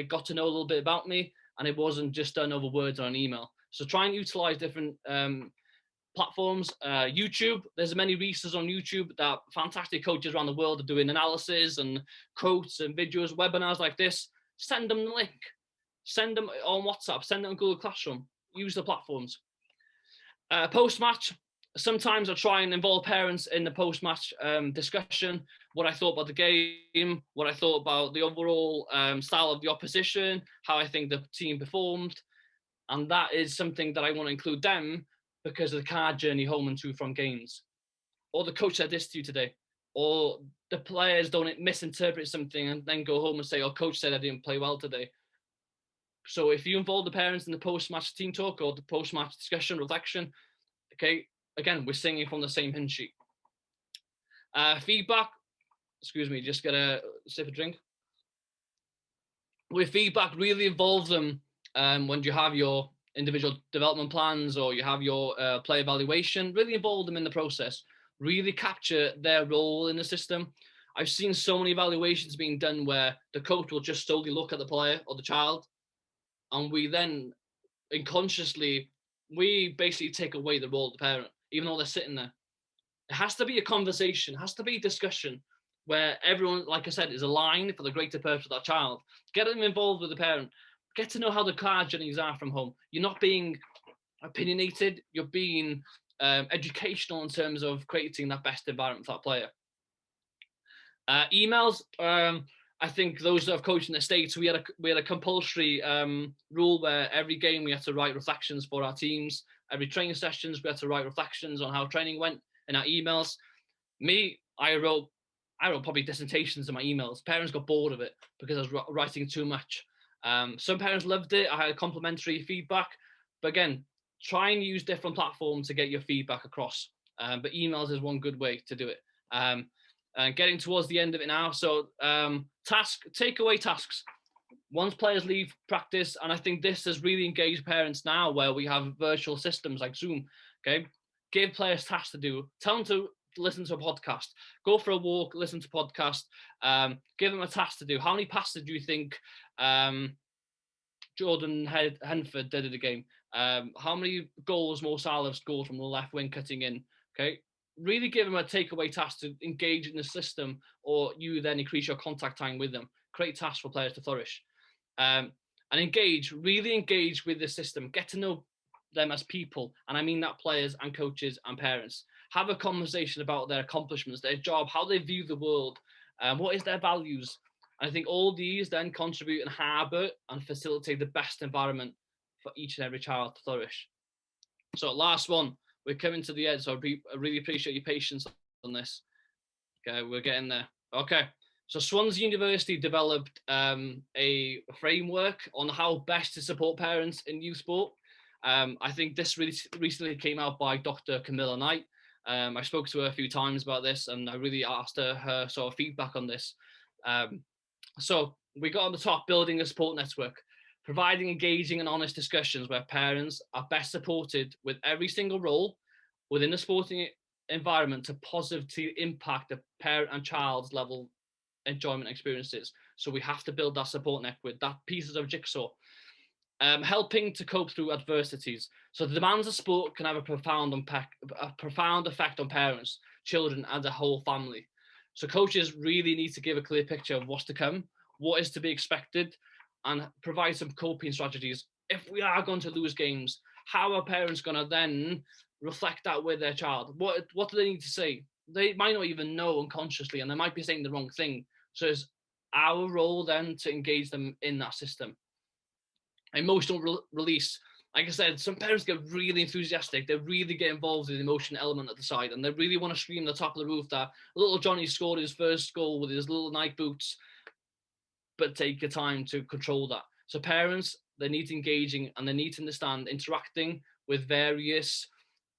got to know a little bit about me, and it wasn't just done over words or an email. So try and utilize different platforms. YouTube, there's many resources on YouTube that fantastic coaches around the world are doing analysis and quotes and videos, webinars like this. Send them the link. Send them on WhatsApp. Send them on Google Classroom. Use the platforms. Post-match, sometimes I try and involve parents in the post-match discussion, what I thought about the game, what I thought about the overall style of the opposition, how I think the team performed. And that is something that I want to include them because of the car journey home and to from games. Or the coach said this to you today. Or the players don't misinterpret something and then go home and say, oh, coach said I didn't play well today. So if you involve the parents in the post-match team talk or the post-match discussion, reflection, okay, again, we're singing from the same hymn sheet. Feedback, excuse me, just get a sip of drink. With feedback, really involve them when you have your individual development plans or you have your play evaluation, really involve them in the process, really capture their role in the system. I've seen so many evaluations being done where the coach will just solely look at the player or the child, and we then unconsciously, we basically take away the role of the parent, even though they're sitting there. It has to be a conversation, it has to be a discussion where everyone, like I said, is aligned for the greater purpose of that child. Get them involved with the parent. Get to know how the car journeys are from home. You're not being opinionated, you're being educational in terms of creating that best environment for that player. Emails, I think those that have coached in the States, we had a compulsory rule where every game we had to write reflections for our teams. Every training sessions, we had to write reflections on how training went in our emails. Me, I wrote probably dissertations in my emails. Parents got bored of it because I was writing too much. Some parents loved it. I had complimentary feedback. But again, try and use different platforms to get your feedback across. But emails is one good way to do it. And getting towards the end of it now. So takeaway tasks. Once players leave practice, and I think this has really engaged parents now where we have virtual systems like Zoom, okay? Give players tasks to do. Tell them to listen to a podcast. Go for a walk, listen to a podcast. Give them a task to do. How many passes do you think Jordan Henford did at the game? How many goals Mo Salah scored from the left wing cutting in? Okay, really give them a takeaway task to engage in the system, or you then increase your contact time with them. Create tasks for players to flourish. And really engage with the system. Get to know them as people, and I mean that players and coaches and parents. Have a conversation about their accomplishments, their job, how they view the world, what is their values. And I think all these then contribute and harbour and facilitate the best environment for each and every child to flourish. So last one, we're coming to the end, so I really appreciate your patience on this. Okay, we're getting there. Okay, so Swansea University developed a framework on how best to support parents in youth sport. I think this really recently came out by Dr. Camilla Knight. I spoke to her a few times about this, and I really asked her sort of feedback on this. So we got on the top, building a support network, providing engaging and honest discussions where parents are best supported with every single role within the sporting environment to positively impact the parent and child's level enjoyment experiences. So we have to build that support network, that pieces of jigsaw. Helping to cope through adversities. So the demands of sport can have a profound effect on parents, children, and the whole family. So coaches really need to give a clear picture of what's to come, what is to be expected, and provide some coping strategies. If we are going to lose games, how are parents going to then reflect that with their child? What do they need to say? They might not even know unconsciously, and they might be saying the wrong thing. So it's our role then to engage them in that system. Emotional release. Like I said, some parents get really enthusiastic. They really get involved in the emotion element at the side, and they really want to scream the top of the roof that little Johnny scored his first goal with his little Nike boots. But take your time to control that. So parents, they need to engaging, and they need to understand interacting with various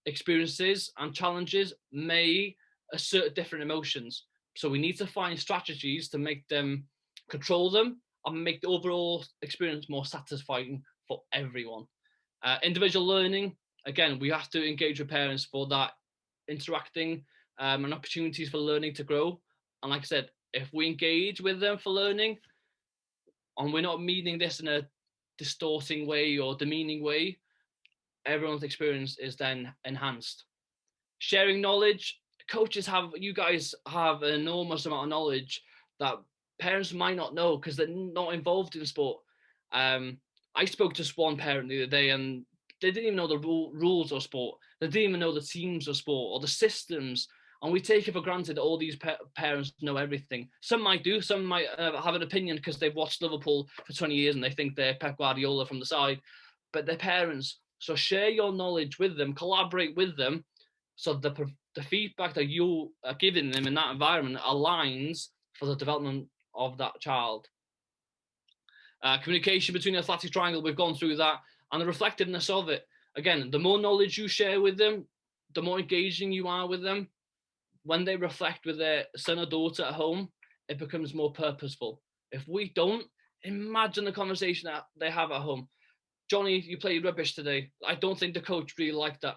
experiences and challenges may assert different emotions. So we need to find strategies to make them control them and make the overall experience more satisfying for everyone. Individual learning, again, we have to engage with parents for that interacting and opportunities for learning to grow. And like I said, if we engage with them for learning, and we're not meaning this in a distorting way or demeaning way, everyone's experience is then enhanced. Sharing knowledge, you guys have an enormous amount of knowledge that parents might not know because they're not involved in sport. I spoke to one parent the other day, and they didn't even know the rules of sport. They didn't even know the teams of sport or the systems. And we take it for granted that all these parents know everything. Some might do. Some might have an opinion because they've watched Liverpool for 20 years and they think they're Pep Guardiola from the side. But they're parents. So share your knowledge with them. Collaborate with them. So the feedback that you are giving them in that environment aligns for the development of that child. Communication between the athletic triangle, we've gone through that. And the reflectiveness of it. Again, the more knowledge you share with them, the more engaging you are with them. When they reflect with their son or daughter at home, it becomes more purposeful. If we don't, imagine the conversation that they have at home. Johnny, you played rubbish today. I don't think the coach really liked that.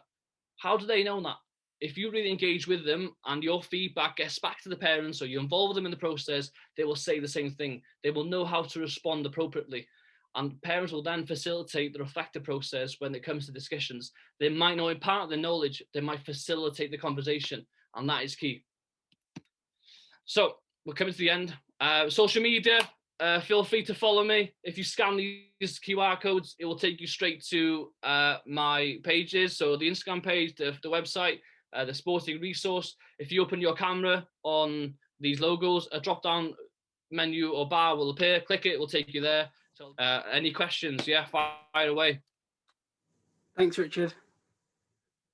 How do they know that? If you really engage with them and your feedback gets back to the parents or you involve them in the process, they will say the same thing. They will know how to respond appropriately. And parents will then facilitate the reflective process when it comes to discussions. They might not impart the knowledge, they might facilitate the conversation. And that is key. So we're coming to the end. Social media, feel free to follow me. If you scan these QR codes, it will take you straight to my pages. So the Instagram page, the website, the sporting resource. If you open your camera on these logos, a drop-down menu or bar will appear. Click it, it will take you there. So any questions? Yeah, fire away. Thanks, Richard.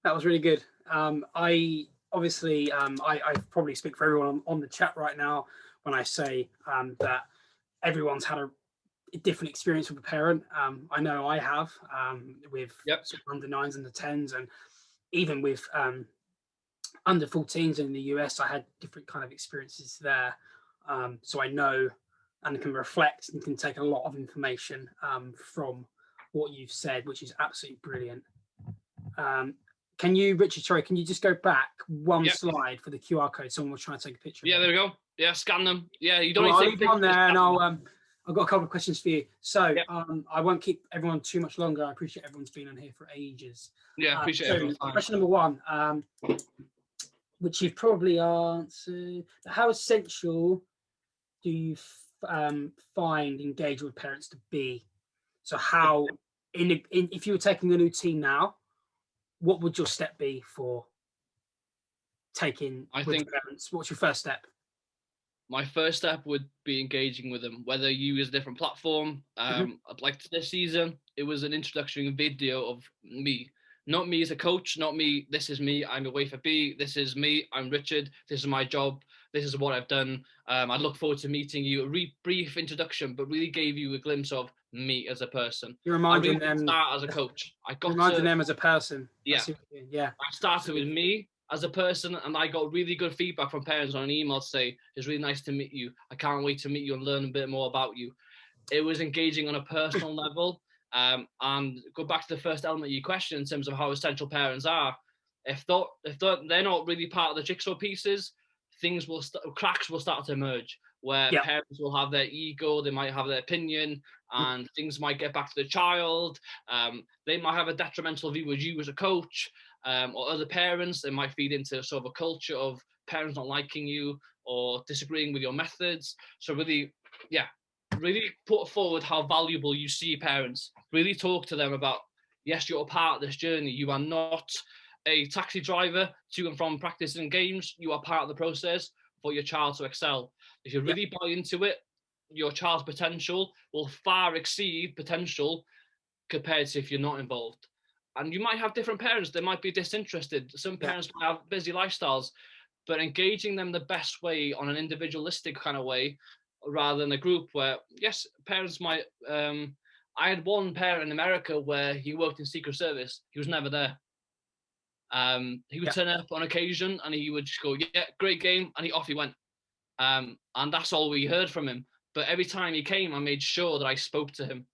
That was really good. I probably speak for everyone on the chat right now when I say that everyone's had a different experience with a parent. I know I have with sort of under 9s and the 10s, and even with under 14s in the US, I had different kind of experiences there. So I know and can reflect and can take a lot of information from what you've said, which is absolutely brilliant. Can you, Richard, can you just go back one slide for the QR code? Someone was trying to take a picture. Yeah, there we go. Yeah, scan them. Yeah, you don't need to take them on there, and I've got a couple of questions for you. So I won't keep everyone too much longer. I appreciate everyone's been on here for ages. Yeah, appreciate everyone's time. Question number one, which you've probably answered. How essential do you find engagement with parents to be? So how, if you were taking a new team now, what would your step be for taking with parents? What's your first step? My first step would be engaging with them, whether you use a different platform. I'd like this season, it was an introductory video of me. Not me as a coach, not me, this is me, I'm away for B, this is me, I'm Richard, this is my job, this is what I've done. I look forward to meeting you. A brief introduction, but really gave you a glimpse of me as a person. You're reminding them start as a coach. Reminding them as a person. Yeah. Yeah. I started with me as a person, and I got really good feedback from parents on an email to say, it's really nice to meet you. I can't wait to meet you and learn a bit more about you. It was engaging on a personal level. And go back to the first element of your question in terms of how essential parents are. If they're not really part of the jigsaw pieces, cracks will start to emerge where parents will have their ego, they might have their opinion, and things might get back to the child. They might have a detrimental view of you as a coach, or other parents. They might feed into sort of a culture of parents not liking you, or disagreeing with your methods. So really, yeah, really put forward how valuable you see parents. Really talk to them about, yes, you're a part of this journey. You are not a taxi driver to and from practice and games. You are part of the process for your child to excel. If you really buy into it, your child's potential will far exceed potential compared to if you're not involved. And you might have different parents. They might be disinterested. Some parents might have busy lifestyles, but engaging them the best way on an individualistic kind of way, rather than a group where, yes, parents might. I had one parent in America where he worked in Secret Service. He was never there. He would turn up on occasion and he would just go, yeah, great game, and off he went. And that's all we heard from him. But every time he came, I made sure that I spoke to him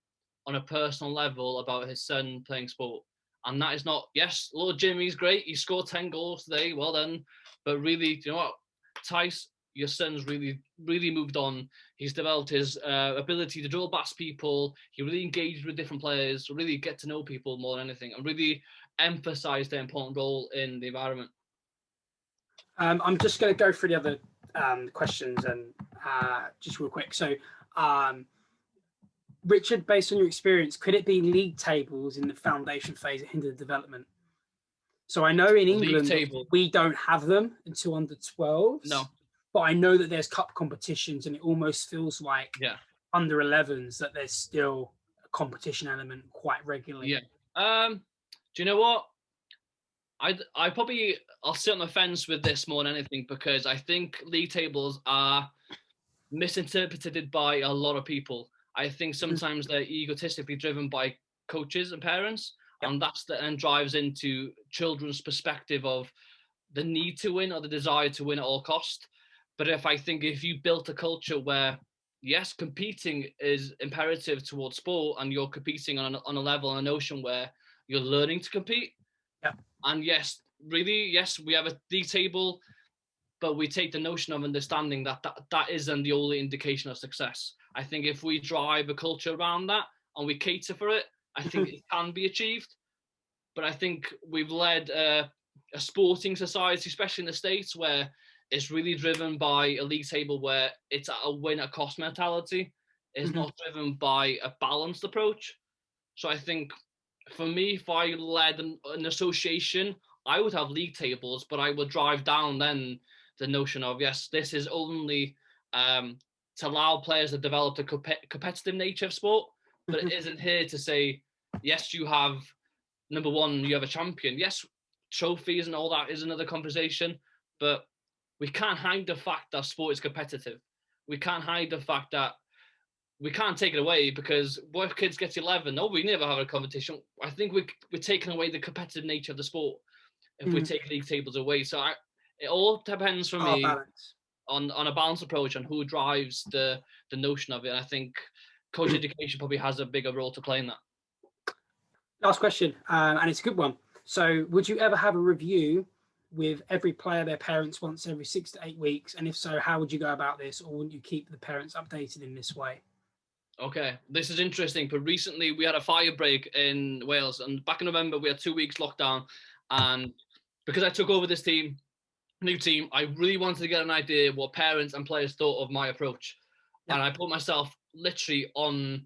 on a personal level about his son playing sport. And that is not, yes, Lord Jimmy's great. He scored 10 goals today. Well done. But really, you know what, Tice, your son's really, really moved on. He's developed his ability to drill past people. He really engaged with different players, really get to know people more than anything, and really emphasize their important role in the environment. I'm just going to go through the other questions and just real quick. So, Richard, based on your experience, could it be league tables in the foundation phase that hinder the development? So I know in England we don't have them until under 12s. No. But I know that there's cup competitions, and it almost feels like under 11s that there's still a competition element quite regularly. Yeah. Do you know what? I'll sit on the fence with this more than anything, because I think league tables are misinterpreted by a lot of people. I think sometimes they're egotistically driven by coaches and parents, and that's and drives into children's perspective of the need to win or the desire to win at all cost. But if you built a culture where, yes, competing is imperative towards sport, and you're competing on a level and a notion where you're learning to compete, and yes, we have a league table, but we take the notion of understanding that isn't the only indication of success. I think if we drive a culture around that and we cater for it, I think it can be achieved. But I think we've led a sporting society, especially in the States, where it's really driven by a league table where it's a win at cost mentality. It's not driven by a balanced approach. So I think for me, if I led an association, I would have league tables, but I would drive down then the notion of, yes, this is only to allow players to develop the competitive nature of sport, but it isn't here to say, yes, you have, number one, you have a champion. Yes, trophies and all that is another conversation, but we can't hide the fact that sport is competitive. We can't hide the fact that we can't take it away, because what if kids get to 11? No, we never have a competition. I think we're taking away the competitive nature of the sport if we take league tables away. So it all depends for me on a balanced approach on who drives the notion of it. I think coach education probably has a bigger role to play in that. Last question, and it's a good one. So would you ever have a review with every player, their parents, once every 6 to 8 weeks? And if so, how would you go about this? Or wouldn't you keep the parents updated in this way? Okay, this is interesting, but recently we had a fire break in Wales, and back in November we had 2 weeks lockdown, and because I took over this new team, I really wanted to get an idea what parents and players thought of my approach. And I put myself literally on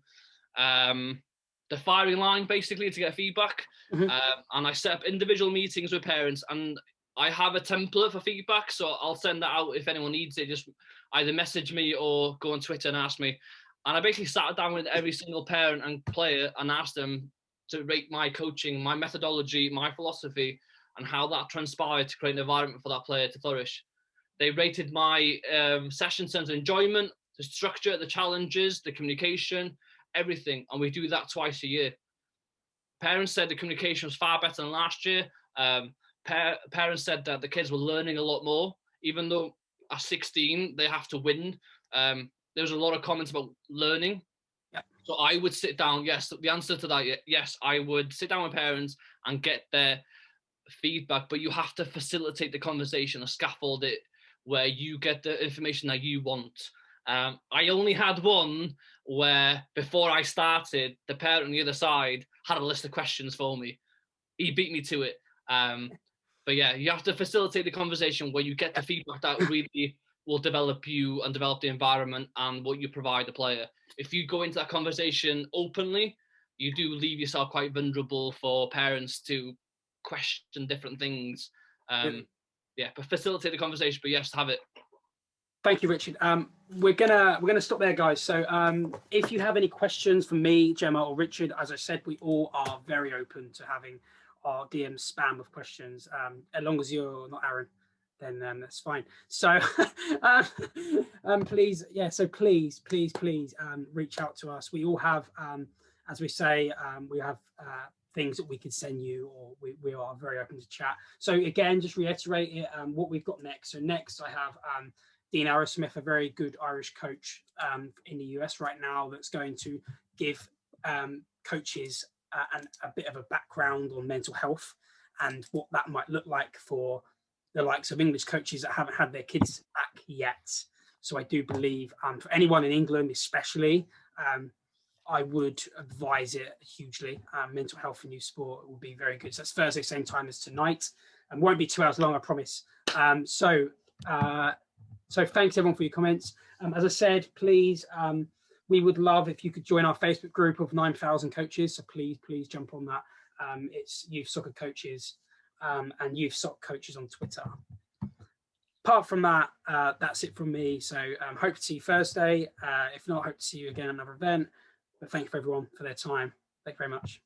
the firing line, basically, to get feedback. And I set up individual meetings with parents, and I have a template for feedback, so I'll send that out if anyone needs it. Just either message me or go on Twitter and ask me. And I basically sat down with every single parent and player and asked them to rate my coaching, my methodology, my philosophy, and how that transpired to create an environment for that player to flourish. They rated my session in terms of enjoyment, the structure, the challenges, the communication, everything. And we do that twice a year. Parents said the communication was far better than last year. Parents said that the kids were learning a lot more, even though at 16 they have to win. There was a lot of comments about learning. So I would sit down. Yes, the answer to that, yes, I would sit down with parents and get their feedback, but you have to facilitate the conversation, scaffold it where you get the information that you want. I only had one where before I started, the parent on the other side had a list of questions for me. He beat me to it. But yeah, you have to facilitate the conversation where you get the feedback that really will develop you and develop the environment and what you provide the player. If you go into that conversation openly, you do leave yourself quite vulnerable for parents to question different things. Yeah, but facilitate the conversation, but yes, have it. Thank you, Richard. We're gonna stop there, guys. So if you have any questions for me, Gemma, or Richard, as I said, we all are very open to having our DM spam of questions. As long as you're not Aaron, then that's fine. So please, yeah. So please reach out to us. We all have, as we say, we have things that we could send you, or we are very open to chat. So again, just reiterate it, what we've got next. So next, I have Dean Arrowsmith, a very good Irish coach in the US right now, that's going to give coaches a bit of a background on mental health and what that might look like for the likes of English coaches that haven't had their kids back yet. So I do believe for anyone in England, especially, I would advise it hugely. Mental health in youth sport will be very good. So that's Thursday, same time as tonight, and won't be 2 hours long, I promise. So thanks everyone for your comments. As I said, please, we would love if you could join our Facebook group of 9,000 coaches. So please jump on that. It's Youth Soccer Coaches and Youth Soccer Coaches on Twitter. Apart from that, that's it from me. So hope to see you Thursday. If not, hope to see you again at another event. But thank you for everyone for their time. Thank you very much.